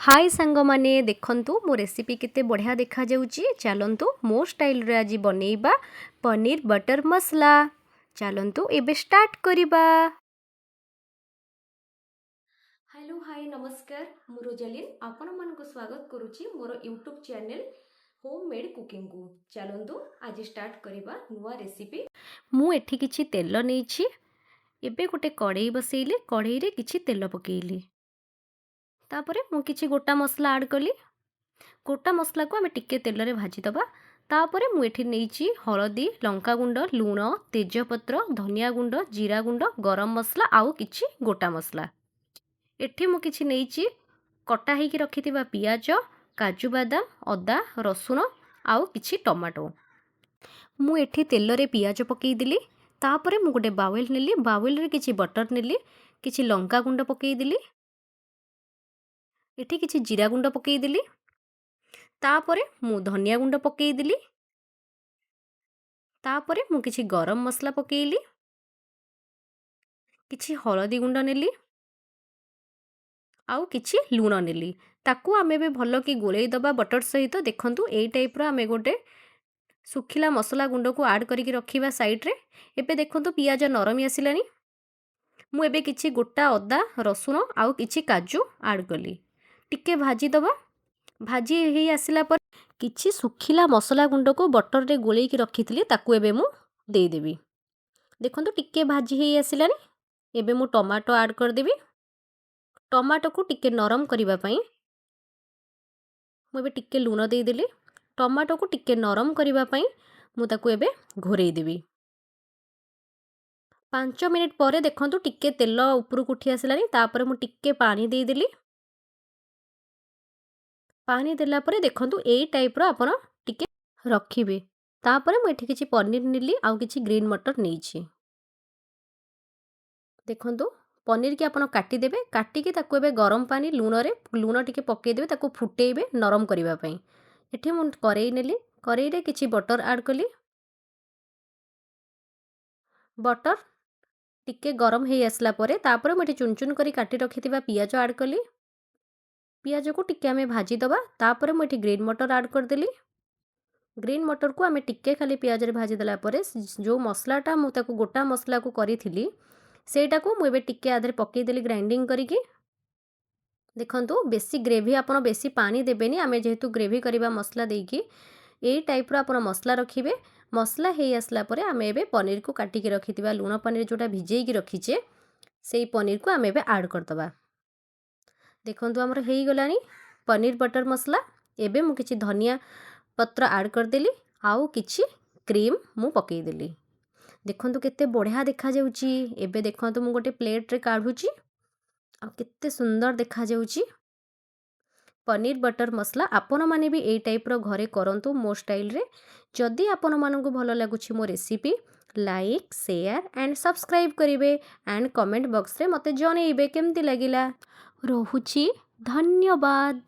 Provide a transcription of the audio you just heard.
हाय सांग माने देखंतु मो रेसिपी केते बढ़िया देखा जाउची। चलंतु मो स्टाइल रे आज बनेइबा पनीर बटर मसला। चलंतु एबे स्टार्ट करिबा। हेलो हाय नमस्कार मु रोजालिन आपण मन को स्वागत करूची मोर यूट्यूब चैनल होममेड कुकिंग को। चलंतु आज स्टार्ट करिबा नुवा रेसिपी। मु एठी किछि तेल नेइछि। एबे गोटे कढ़ई बसैले कढ़ई रे किछि तेल पकेइली। तापरे मु किछि गोटा मसला ऐड कली। गोटा मसला को आम टिके तेल रे भाजी दबा। तापरे मु एठी नेइछि हळदी लंका गुंड लूण तेजपत्र धनिया गुंड जीरा गुंड गरम मसला आउ किछि गोटा मसला। एठी मु किछि नेइछि कटा हेकि रखिथिबा पियाज काजू बादाम अदा रसुण आउ किछि टमाटो। मु एठी तेल रे पियाज पकेई दिली। तापरे मु गोटे बाउल नेली। बाउल रे किछि बटर नेली किछि लंका गुंड पकेई दिली। एठी किछि जीरा गुंड पकेई दिली। तापरे मु धनिया गुंड पकेई दिली। तापरे मु किछि गरम मसला पकेइली किछि हळदी गुंड नेली आउ किछि लूण नेली। ताकू आमे बे भलो कि गोलेई दबा बटर सहित। देखंतु एई टाइप रो आमे गोटे सुखिला मसला गुंड को ऐड करिकि रखिबा साइड रे। एबे देखंतु पियाज नरमी आसिलानी। मु एबे किछि गोटा अदा रसुण आउ किछि काजू ऐड कली। टिके भाजी दबा। भाजी हेई आसिला पर किछि सुखिला मसला गुंड को बटर रे गोलेई कि रखिथिली ताकू एबे मु देई देबी। देखंतु टिके भाजी हेई आसिलानी। एबे मु टमाटो ऐड कर देबी। टमाटो को टिके नरम करिबा पई मु एबे टिके लूण देई देली। टमाटो को टिके नरम करिबा पई मु ताकू एबे घोरेई देबी। 5 मिनिट परे देखंतु टिके तेल ऊपर उठी आसिलानी। तापर मु टिके पानी देई देली। पानी देला परे देखंतु एई टाइप रो आपण टिके रखिबे। तापर मु एठी किछि पनीर नेली आउ किछि ग्रीन मटर नेइछि। देखंतु पनीर के आपण काटी देबे। काटी के ताकू एबे गरम पानी लूण टिके पकेई देबे ताकू फुटेइबे नरम करिबा पई। एठी मु करेई नेली। करेई रे किछि बटर ऐड कली। बटर टिके गरम हेई आसला परे तापर मु एठी चुन चुन करी काटी रखिथिबा पियाज ऐड कली। पियाज को टिके आमे भाजी दबा। तापर मु एठी ग्रीन मटर ऐड कर देली। ग्रीन मटर को आमे टिके खाली पियाज रे भाजी देला परे जो मसलाटा मु ताकू गोटा मसला को करिथिली सेटा को मु एबे टिके आधरे पकेई देली ग्राइंडिंग करिकि। देखंतु बेसी ग्रेवी आपण बेसी पानी देबेनी। आमे जेहेतु ग्रेवी करिबा मसला देइकी एई टाइप रो आपण मसला रखिबे। मसला हेई आसला परे आमे एबे पनीर को काटी के रखिथिबा लूण पनीर जोटा भिजेई की रखिचे सेई पनीर को आमे एबे ऐड कर दबा। देखंतु हमर हेई गलानी पनीर बटर मसला। एबे मु किछि धनिया पत्र ऐड कर देली आउ किछि क्रीम मु पकेई देली। देखंतु केते बढ़िया देखा जाउची। एबे देखंतु मु गोटे प्लेट रे काढुची आ केते सुंदर देखा जाउची पनीर बटर मसला। आपण माने भी एई टाइप रो घरे करंतु मो स्टाइल रे। जदी आपण मानकु भलो लागुची मो recipe like share and subscribe करिवे एंड कमेंट बॉक्स रे मते जणेइबे केमती लागिला। रहुची धन्यवाद।